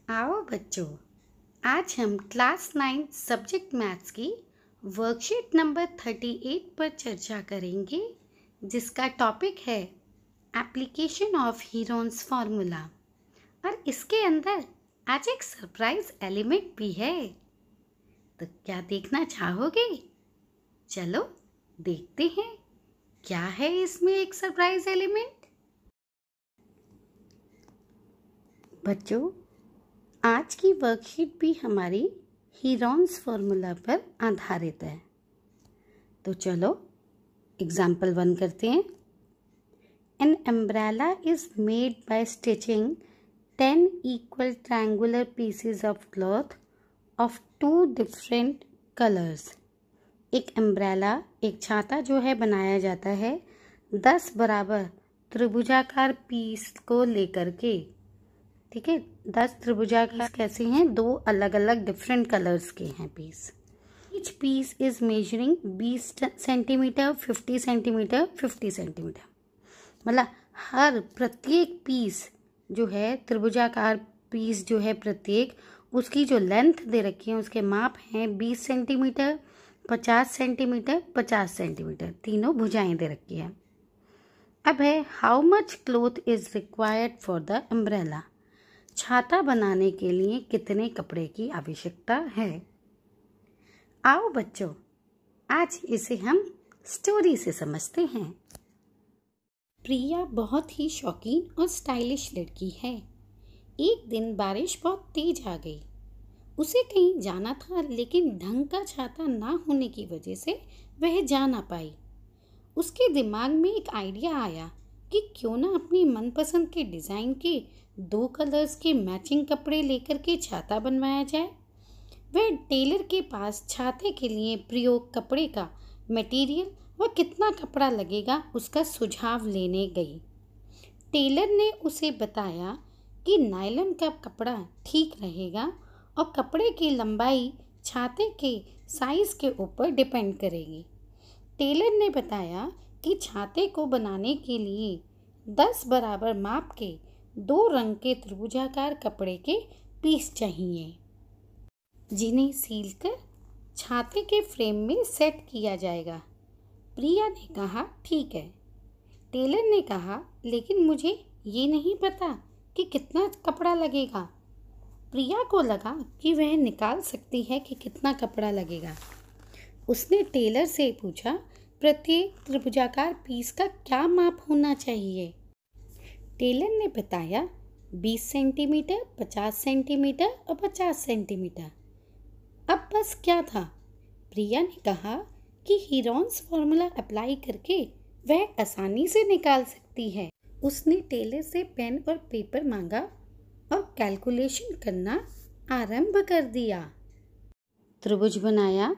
आओ बच्चों, आज हम क्लास 9 सब्जेक्ट मैथ्स की वर्कशीट नंबर 38 पर चर्चा करेंगे, जिसका टॉपिक है एप्लीकेशन ऑफ हीरोन्स फार्मूला। और इसके अंदर आज एक सरप्राइज एलिमेंट भी है। तो क्या देखना चाहोगे? चलो देखते हैं क्या है इसमें एक सरप्राइज एलिमेंट। बच्चों, आज की वर्कशीट भी हमारी हीरोन्स फार्मूला पर आधारित है। तो चलो एग्जाम्पल 1 करते हैं। An umbrella is made by stitching 10 equal triangular pieces of cloth of 2 different colours. एक अम्ब्रेला, एक छाता जो है बनाया जाता है 10 बराबर त्रिभुजाकार पीस को लेकर के। ठीक है, 10 त्रिभुजाकार कैसे हैं? 2 अलग अलग डिफरेंट कलर्स के हैं piece. Each piece is measuring 20 centimetre, 50 centimetre, 50 centimetre. मतलब हर प्रत्येक पीस जो है त्रिभुजाकार पीस जो है प्रत्येक, उसकी जो लेंथ दे रखी है उसके माप हैं 20 सेंटीमीटर, 50 सेंटीमीटर, 50 सेंटीमीटर। तीनों भुजाएं दे रखी है। अब है how much cloth is required for the umbrella. छाता बनाने के लिए कितने कपड़े की आवश्यकता है। आओ बच्चों, आज इसे हम स्टोरी से समझते हैं। प्रिया बहुत ही शौकीन और स्टाइलिश लड़की है। एक दिन बारिश बहुत तेज आ गई। उसे कहीं जाना था, लेकिन ढंग का छाता ना होने की वजह से वह जा ना पाई। उसके दिमाग में एक आइडिया आया कि क्यों ना अपनी मनपसंद के डिज़ाइन के 2 कलर्स के मैचिंग कपड़े लेकर के छाता बनवाया जाए। वह टेलर के पास छाते के लिए प्रयोग कपड़े का मटेरियल व कितना कपड़ा लगेगा उसका सुझाव लेने गई। टेलर ने उसे बताया कि नायलॉन का कपड़ा ठीक रहेगा और कपड़े की लंबाई छाते के साइज़ के ऊपर डिपेंड करेगी। टेलर ने बताया कि छाते को बनाने के लिए 10 बराबर माप के 2 रंग के त्रिभुजाकार कपड़े के पीस चाहिए, जिन्हें सीलकर छाते के फ्रेम में सेट किया जाएगा। प्रिया ने कहा, ठीक है। टेलर ने कहा, लेकिन मुझे ये नहीं पता कि कितना कपड़ा लगेगा। प्रिया को लगा कि वह निकाल सकती है कि कितना कपड़ा लगेगा। उसने टेलर से पूछा, प्रत्येक त्रिभुजाकार पीस का क्या माप होना चाहिए। टेलर ने बताया 20 सेंटीमीटर, 50 सेंटीमीटर और 50 सेंटीमीटर। अब बस क्या था? प्रिया ने कहा कि हीरोन्स फार्मूला अप्लाई करके वह आसानी से निकाल सकती है। उसने टेलर से पेन और पेपर मांगा और कैलकुलेशन करना आरंभ कर दिया। त्रिभुज बनाया।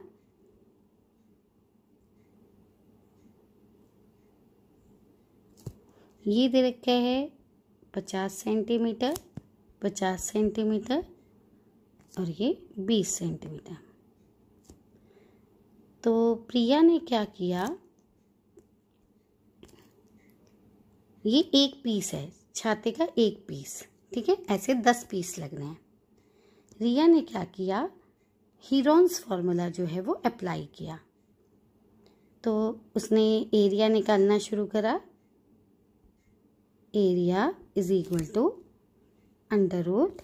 ये दे रखा है 50 सेंटीमीटर, 50 सेंटीमीटर और ये 20 सेंटीमीटर। तो प्रिया ने क्या किया, ये एक पीस है, छाते का एक पीस, ठीक है, ऐसे 10 पीस लगने हैं। रिया ने क्या किया, हीरोन्स फार्मूला जो है वो अप्लाई किया। तो उसने एरिया निकालना शुरू करा। Area is equal to under root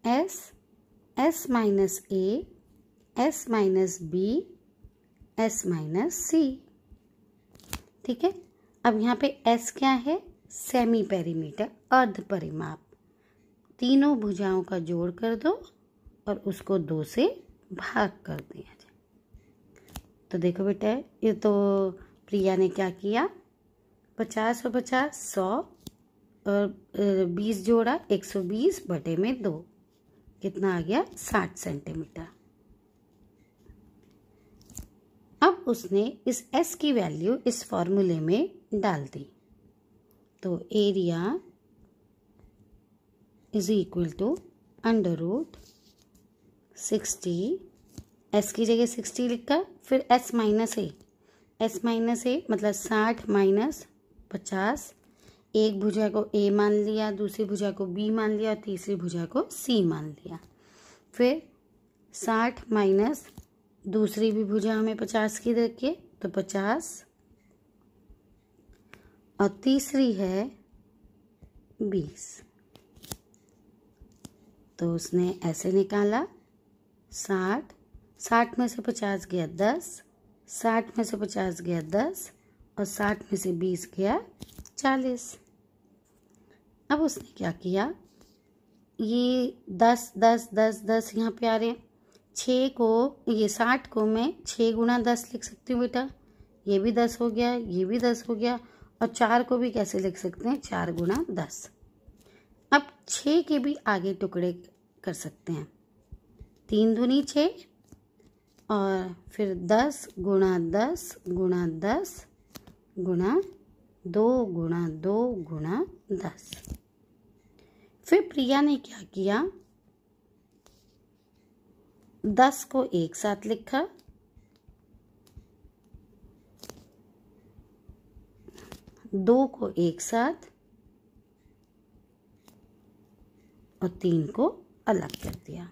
s minus a, s minus b, s minus c. ठीक है, अब यहाँ पे एस क्या है? सेमी पेरीमीटर, अर्ध परिमाप। तीनों भुजाओं का जोड़ कर दो और उसको 2 से भाग कर दिया जाए। तो देखो बेटा, ये तो प्रिया ने क्या किया, 50 और 50 100 और 20 जोड़ा 120 बटे में 2, कितना आ गया? 60 सेंटीमीटर। अब उसने इस S की वैल्यू इस फॉर्मूले में डाल दी। तो area is equal to under root 60, S की जगह 60 लिखा, फिर S माइनस ए मतलब 60 माइनस 50 एक भुजा को A मान लिया, दूसरी भुजा को B मान लिया और तीसरी भुजा को C मान लिया। फिर 60 माइनस दूसरी भी भुजा हमें 50 की रखी है तो 50 और तीसरी है 20। तो उसने ऐसे निकाला 60 में से 50 गया 10, 60 में से 50 गया 10 और 60 में से 20 गया 40। अब उसने क्या किया, ये 10 10 10 10 यहाँ पे आ रहे हैं। 6 को, ये 60 को मैं 6 गुणा 10 लिख सकती हूँ बेटा, ये भी 10 हो गया, ये भी 10 हो गया और 4 को भी कैसे लिख सकते हैं, 4 गुणा 10। अब 6 के भी आगे टुकड़े कर सकते हैं, 3 दूनी 6 और फिर 10 गुणा 10 गुणा 10 गुणा 2 गुणा 2 गुणा 10। फिर प्रिया ने क्या किया, 10 को एक साथ लिखा, 2 को एक साथ और 3 को अलग कर दिया।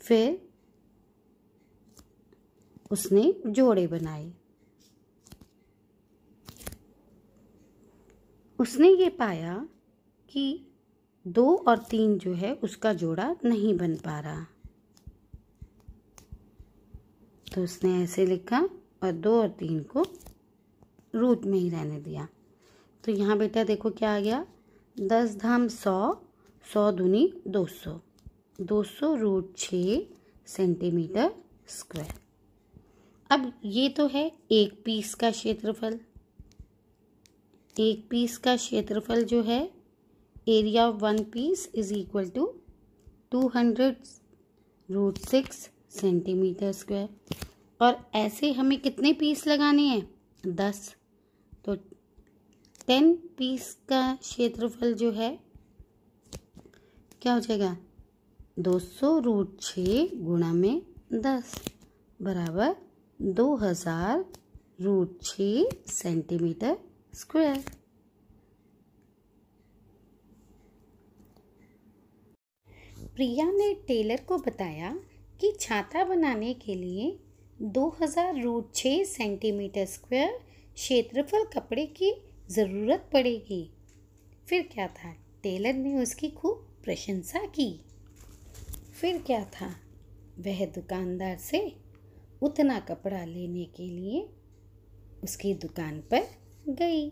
फिर उसने जोड़े बनाए। उसने ये पाया कि 2 और 3 जो है उसका जोड़ा नहीं बन पा रहा, तो उसने ऐसे लिखा और 2 और 3 को रूट में ही रहने दिया। तो यहाँ बेटा देखो क्या आ गया, 10 धाम 100, 100 दूनी 200, 200 रूट 6 सेंटीमीटर स्क्वायर। अब ये तो है एक पीस का क्षेत्रफल। एक पीस का क्षेत्रफल जो है, area of one piece is equal to 200 root 6 centimetre square. और ऐसे हमें कितने पीस लगाने हैं, 10, तो 10 पीस का क्षेत्रफल जो है क्या हो जाएगा, 200 रूट 6 गुणा में 10 बराबर 2000 रूट 6 सेंटीमीटर स्क्वायर। प्रिया ने टेलर को बताया कि छाता बनाने के लिए 2000 रूट 6 सेंटीमीटर स्क्वायर क्षेत्रफल कपड़े की ज़रूरत पड़ेगी। फिर क्या था, टेलर ने उसकी खूब प्रशंसा की। फिर क्या था, वह दुकानदार से उतना कपड़ा लेने के लिए उसकी दुकान पर गई।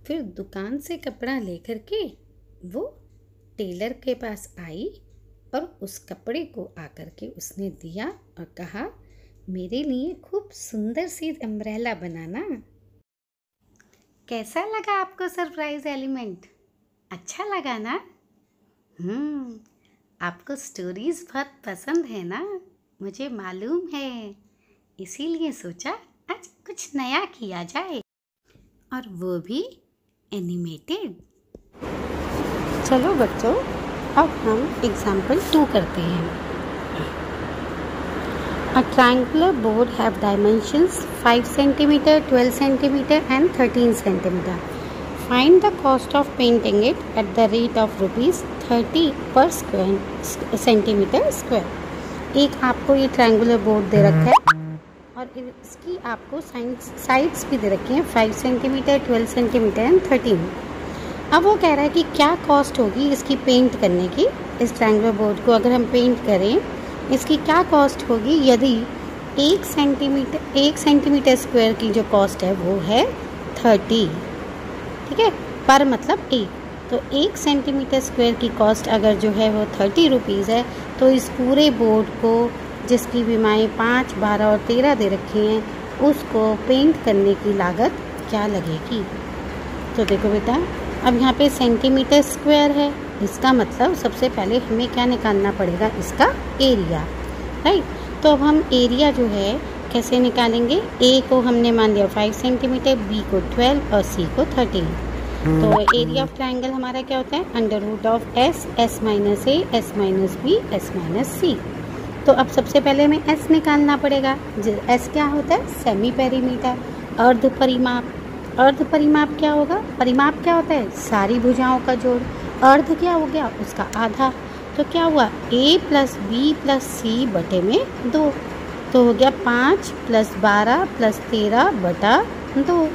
फिर दुकान से कपड़ा लेकर के वो टेलर के पास आई और उस कपड़े को आकर के उसने दिया और कहा, मेरे लिए खूब सुंदर सी अम्ब्रेला बनाना। कैसा लगा आपको सरप्राइज एलिमेंट, अच्छा लगा ना? आपको स्टोरीज बहुत पसंद है ना, मुझे मालूम है, इसीलिए सोचा आज कुछ नया किया जाए, और वो भी एनिमेटेड। चलो बच्चों, अब हम एग्जाम्पल 2 करते हैं। A triangular board have dimensions 5 cm, 12 cm and 13 cm. Find the cost of painting it at the rate of ₹30 per centimeter square. एक आपको ये ट्रायंगुलर बोर्ड दे रखा है और इसकी आपको साइड्स भी दे रखी हैं 5 सेंटीमीटर, 12 सेंटीमीटर एंड 13। अब वो कह रहा है कि क्या कॉस्ट होगी इसकी पेंट करने की। इस ट्रायंगुलर बोर्ड को अगर हम पेंट करें, इसकी क्या कॉस्ट होगी यदि 1 सेंटीमीटर स्क्वायर की जो कॉस्ट है वो है 30, ठीक है, पर मतलब 1। तो 1 सेंटीमीटर स्क्वायर की कॉस्ट अगर जो है वो 30 रुपीज़ है, तो इस पूरे बोर्ड को जिसकी विमाएँ 5, 12 और 13 दे रखी हैं, उसको पेंट करने की लागत क्या लगेगी। तो देखो बेटा, अब यहाँ पे सेंटीमीटर स्क्वायर है, इसका मतलब सबसे पहले हमें क्या निकालना पड़ेगा, इसका एरिया, राइट। तो अब हम एरिया जो है कैसे निकालेंगे, ए को हमने मान लिया 5 सेंटीमीटर, बी को 12 और सी को 13। तो एरिया ऑफ ट्राइंगल हमारा क्या होता है, √ऑफ s, s minus a, s minus b, s minus c. तो अब सबसे पहले हमें एस निकालना पड़ेगा। एस क्या होता है, सेमी पेरीमीटर, अर्ध परिमाप। अर्ध परिमाप क्या होगा? परिमाप क्या होता है? सारी भुजाओं का जोड़। अर्ध क्या हो गया? उसका आधा। तो क्या हुआ? a + b + c बटे में 2। तो हो गया 5 + 12 + 13 बटा 2।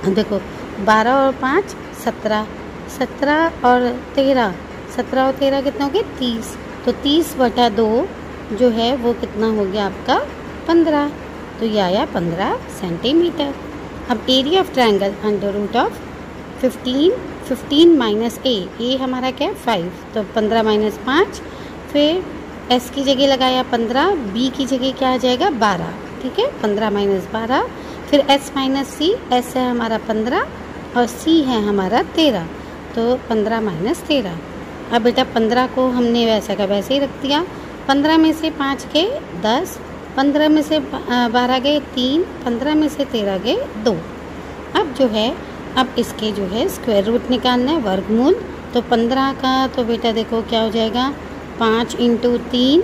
देखो 12 और 5 17, 17 और 13, 17 और 13 कितना हो गया? 30। तो 30 बटा 2 जो है वो कितना हो गया आपका? 15। तो ये आया 15 सेंटीमीटर। अब एरिया ऑफ ट्रायंगल √15 15 - a हमारा क्या है? 5। तो 15 - 5, फिर s की जगह लगाया 15, b की जगह क्या आ जाएगा? 12। ठीक है, 15 - 12, फिर s - c, s है हमारा 15 और c है हमारा 13। तो 15 - 13। अब बेटा 15 को हमने वैसा का वैसे ही रख दिया। 15 में से 5 गए 10, 15 में से 12 गए 3, 15 में से 13 गए 2। अब जो है, अब इसके जो है स्क्वायर रूट निकालना है, वर्गमूल। तो 15 का तो बेटा देखो क्या हो जाएगा? 5 × 3,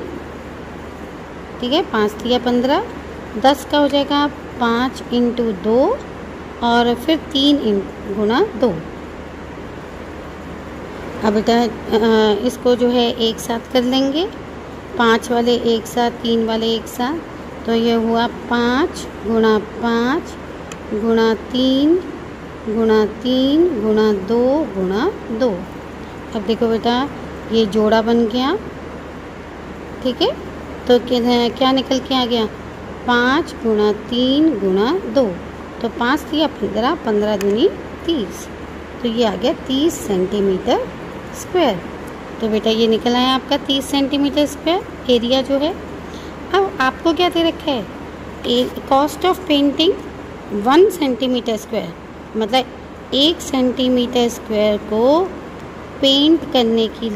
ठीक है, 5 × 15। 10 का हो जाएगा 5 × 2 और फिर 3 × 2। अब बेटा इसको जो है एक साथ कर लेंगे, 5 वाले एक साथ, 3 वाले एक साथ। तो ये हुआ 5 × 5 × 3 × 3 × 2 × 2। अब देखो बेटा ये जोड़ा बन गया। ठीक है, तो क्या निकल के आ गया? 5 × 3 × 2। तो 5 × 15, 15 दूनी 30। तो ये आ गया 30 सेंटीमीटर स्क्वायर। तो बेटा ये निकल आया आपका 30 सेंटीमीटर स्क्वायर एरिया जो है। अब आपको क्या दे रखा है? Cost of painting 1 centimetre square, मतलब 1 सेंटीमीटर स्क्वायर को पेंट करने की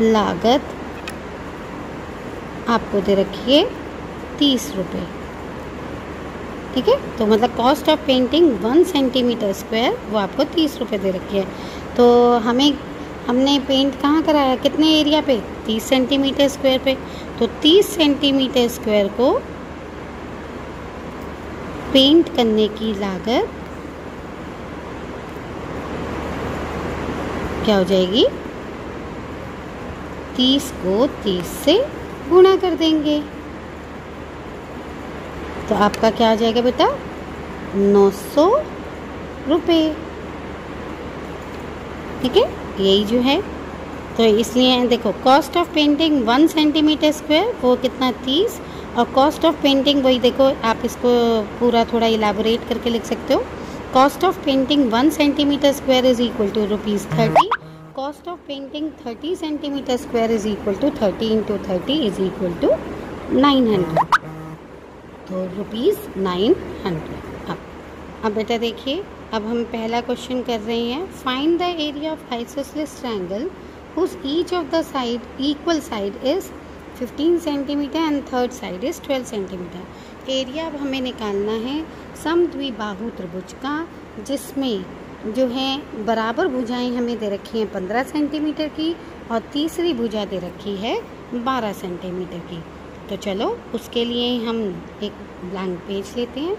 लागत, आपको दे रखी है 30 रुपये। ठीक है, तो मतलब cost of painting 1 centimetre square वो आपको 30 रुपये दे रखी है। तो हमने पेंट कहाँ कराया? कितने एरिया पे? 30 सेंटीमीटर स्क्वायर पे। तो 30 सेंटीमीटर स्क्वायर को पेंट करने की लागत क्या हो जाएगी? 30 को 30 से गुणा कर देंगे। तो आपका क्या आ जाएगा बेटा? 900 रुपये। ठीक है, यही जो है। तो इसलिए देखो cost of painting 1 centimetre square वो कितना? 30। और कॉस्ट ऑफ पेंटिंग वही देखो, आप इसको पूरा थोड़ा इलाबोरेट करके लिख सकते हो। Cost of painting 1 centimetre square is equal to ₹30। Cost of painting 30 centimetre square is equal to 30 × 30 is equal to 900। तो ₹900। अब बेटा देखिए, अब हम पहला क्वेश्चन कर रहे हैं। Find the area of isosceles triangle whose each of the side equal side is 15 centimetre and third side is 12 centimetre. Area अब हमें निकालना है समद्विबाहु त्रिभुज का, जिसमें जो है बराबर भुजाएं हमें दे रखी हैं 15 सेंटीमीटर की और तीसरी भुजा दे रखी है 12 सेंटीमीटर की। तो चलो उसके लिए हम एक ब्लैंक पेज लेते हैं।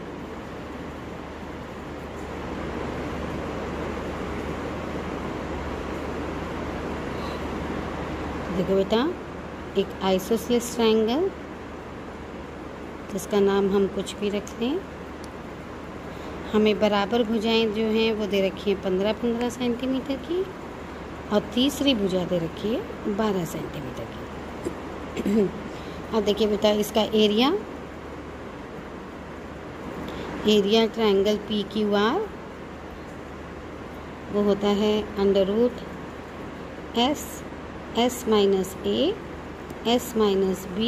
देखो बेटा, एक आइसोसेलेस ट्रायंगल जिसका नाम हम कुछ भी रख लें, हमें बराबर भुजाएं जो हैं वो दे रखी हैं 15-15 सेंटीमीटर की और तीसरी भुजा दे रखी है 12 सेंटीमीटर की। अब देखिए बेटा, इसका एरिया ट्रायंगल PQR वो होता है √S S - A S - B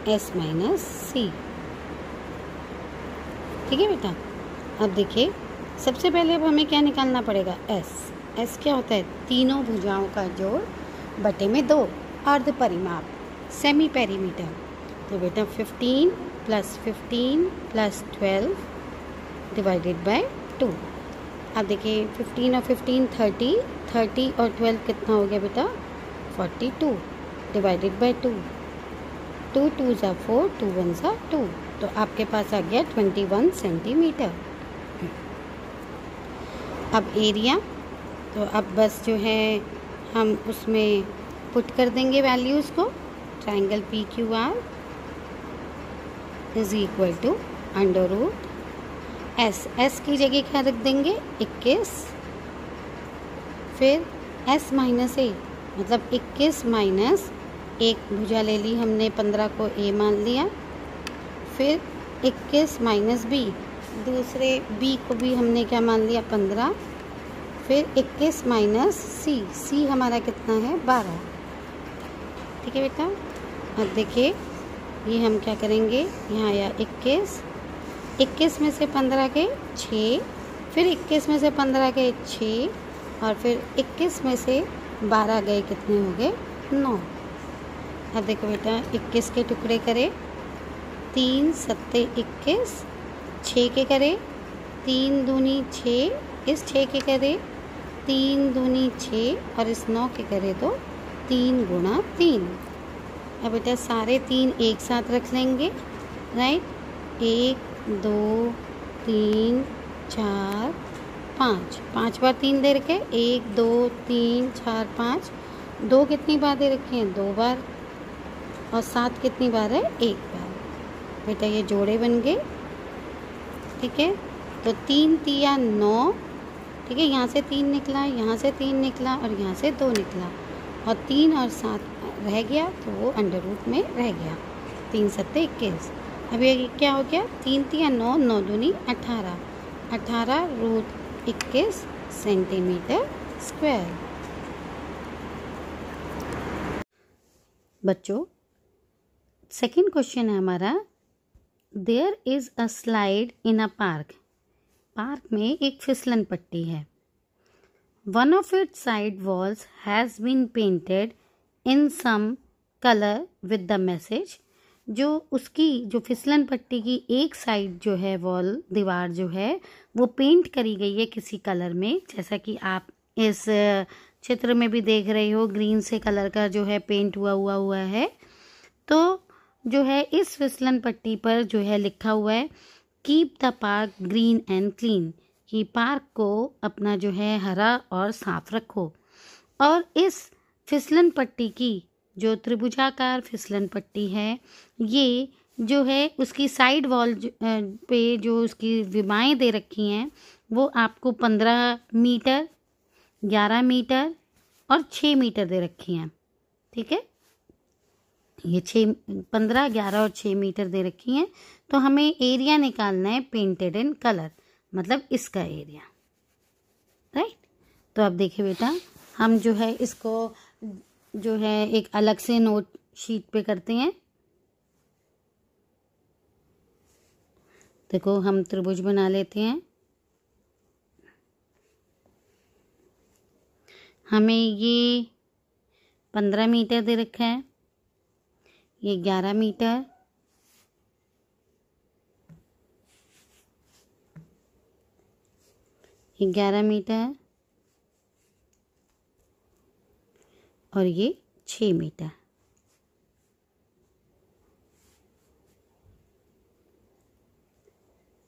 S - C। ठीक है बेटा, अब देखिए सबसे पहले अब हमें क्या निकालना पड़ेगा? S क्या होता है? तीनों भुजाओं का जोड़ बटे में 2, अर्ध परिमाप, सेमी पेरीमीटर। तो बेटा 15 + 15 + 12 डिवाइडेड बाय 2। अब देखिए 15 और 15 30, 30 और 12 कितना हो गया बेटा? 42 डिवाइडेड बाय 2। 2 2 ज़ा 4, 2 1 ज़ा 2, तो आपके पास आ गया 21 सेंटीमीटर। अब एरिया, तो अब बस जो है हम उसमें पुट कर देंगे वैल्यूज़ को। Triangle PQR is equal to under root S की जगह क्या रख देंगे 21, फिर S माइनस ए, मतलब 21 माइनस एक भुजा ले ली हमने, 15 को A मान लिया, फिर 21 माइनस B, दूसरे B को भी हमने क्या मान लिया 15, फिर 21 माइनस C हमारा कितना है 12। ठीक है बेटा। अब देखिए ये हम क्या करेंगे, यहाँ आया 21 में से 15 के 6, फिर 21 में से 15 के 6, और फिर 21 में से 12 गए, कितने हो गए 9। अब देखो बेटा 21 के टुकड़े करें, 3 सत्ते 21, 6 के करें 3 दूनी 6, इस 6 के करें 3 दूनी 6, और इस 9 के करें तो 3 गुणा 3। अब बेटा सारे 3 एक साथ रख लेंगे, राइट। 1 2 3 4 5, 5 बार 3 दे रखे, 1 2 3 4 5, 2 कितनी बार दे रखी हैं 2 बार, और 7 कितनी बार है 1 बार। बेटा ये जोड़े बन गए। ठीक है, तो 3 तिया 9, ठीक है, यहाँ से 3 निकला, यहाँ से 3 निकला, और यहाँ से 2 निकला, और 3 और 7 रह गया, तो वो अंडर रूट में रह गया। 3 सत्ते 21। अब ये क्या हो गया, 3 तिया 9, 9 दूनी 18, 18 रूट 21 सेंटीमीटर स्क्वायर। बच्चों सेकंड क्वेश्चन है हमारा, there is a slide in a park. Park में एक फिसलन पट्टी है। One of its side walls has been painted in some colour with the message. जो उसकी जो फिसलन पट्टी की एक साइड जो है वॉल, दीवार जो है वो पेंट करी गई है किसी कलर में, जैसा कि आप इस चित्र में भी देख रहे हो, ग्रीन से कलर का जो है पेंट हुआ है। तो जो है इस फिसलन पट्टी पर जो है लिखा हुआ है keep the park green and clean, कि पार्क को अपना जो है हरा और साफ रखो। और इस फिसलन पट्टी की जो त्रिभुजाकार फिसलन पट्टी है, ये जो है उसकी साइड वॉल पे जो उसकी विमाएँ दे रखी हैं वो आपको 15 मीटर, 11 मीटर और 6 मीटर दे रखी हैं। ठीक है, ये 15, 11 और 6 मीटर दे रखी हैं। तो हमें एरिया निकालना है पेंटेड इन कलर, मतलब इसका एरिया, राइट। तो अब देखिए बेटा, हम जो है इसको जो है एक अलग से नोट शीट पे करते हैं। देखो हम त्रिभुज बना लेते हैं। हमें ये 15 मीटर दे रखा है, ये 11 मीटर, ये 11 मीटर, और ये 6 मीटर।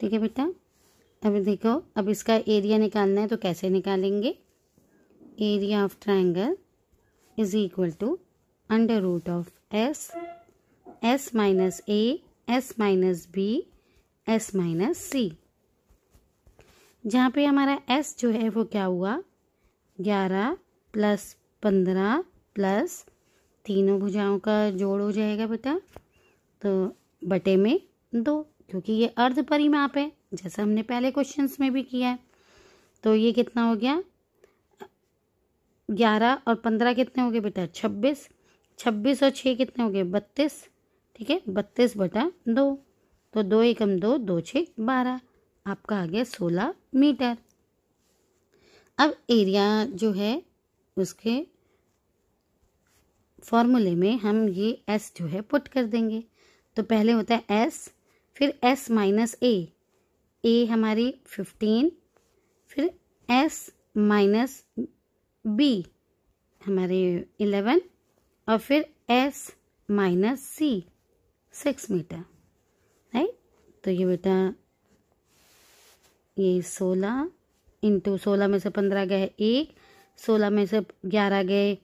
ठीक है बेटा, अब देखो, अब इसका एरिया निकालना है, तो कैसे निकालेंगे। Area of triangle is equal to under root of s minus a, s minus b, s minus c. जहाँ पे हमारा एस जो है वो क्या हुआ 11 प्लस 15 प्लस तीनों भुजाओं का जोड़ हो जाएगा बेटा, तो बटे में 2, क्योंकि ये अर्ध परिमाप है जैसा हमने पहले क्वेश्चंस में भी किया है। तो ये कितना हो गया 11 और 15 कितने हो गए बेटा 26, 26 और 6 कितने हो गए 32। ठीक है, 32 बटा 2, तो 2 एकम 2, 2 6 12, आपका आ गया 16 मीटर। अब एरिया जो है उसके फॉर्मूले में हम ये एस जो है पुट कर देंगे। तो पहले होता है एस, फिर एस माइनस ए हमारी 15, फिर एस माइनस बी हमारे 11, और फिर एस माइनस सी 6 मीटर, राइट। तो ये बेटा ये 16 इंटू 16 में से 15 गए 1, 16 में से 11 गए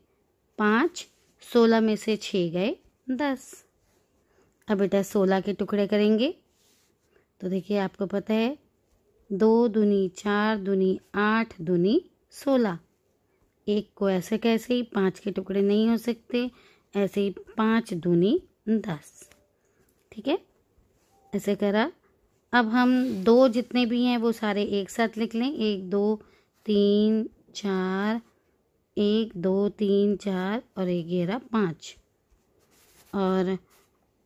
5, 16 में से 6 गए 10। अब बेटा 16 के टुकड़े करेंगे तो देखिए आपको पता है 2 दूनी 4 दूनी 8 दूनी 16। एक को ऐसे कैसे ही 5 के टुकड़े नहीं हो सकते, ऐसे ही 5 दूनी 10, ठीक है, ऐसे करा। अब हम 2 जितने भी हैं वो सारे एक साथ लिख लें, 1 2 3 4, 1 2 3 4 और 1 ये रहा 5। और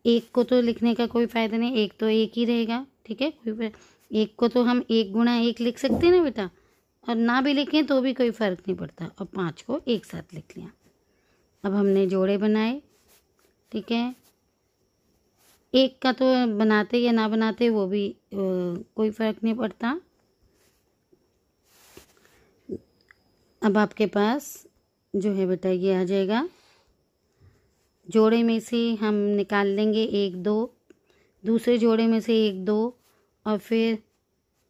एक को तो लिखने का कोई फ़ायदा नहीं, एक तो एक ही रहेगा, ठीक है। एक को तो हम 1 गुणा 1 लिख सकते हैं ना बेटा, और ना भी लिखें तो भी कोई फ़र्क नहीं पड़ता। और 5 को एक साथ लिख लिया। अब हमने जोड़े बनाए, ठीक है। एक का तो बनाते या ना बनाते वो भी कोई फ़र्क नहीं पड़ता। अब आपके पास जो है बेटा ये आ जाएगा। जोड़े में से हम निकाल लेंगे 1 2, दूसरे जोड़े में से 1 2 और फिर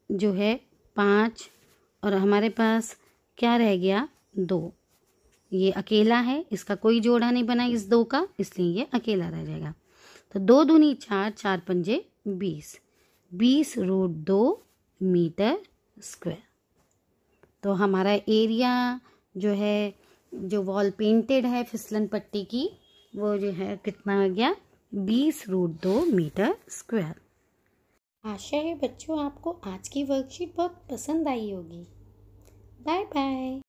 जो है 5, और हमारे पास क्या रह गया 2। ये अकेला है, इसका कोई जोड़ा नहीं बना इस 2 का, इसलिए ये अकेला रह जाएगा। तो 2 दूनी 4, 4 पंजे 20, 20√2 मीटर स्क्वायर। तो हमारा एरिया जो है, जो वॉल पेंटेड है फिसलन पट्टी की, वो जो है कितना आ गया 20√2 मीटर स्क्वायर। आशा है बच्चों आपको आज की वर्कशीट बहुत पसंद आई होगी। Bye bye.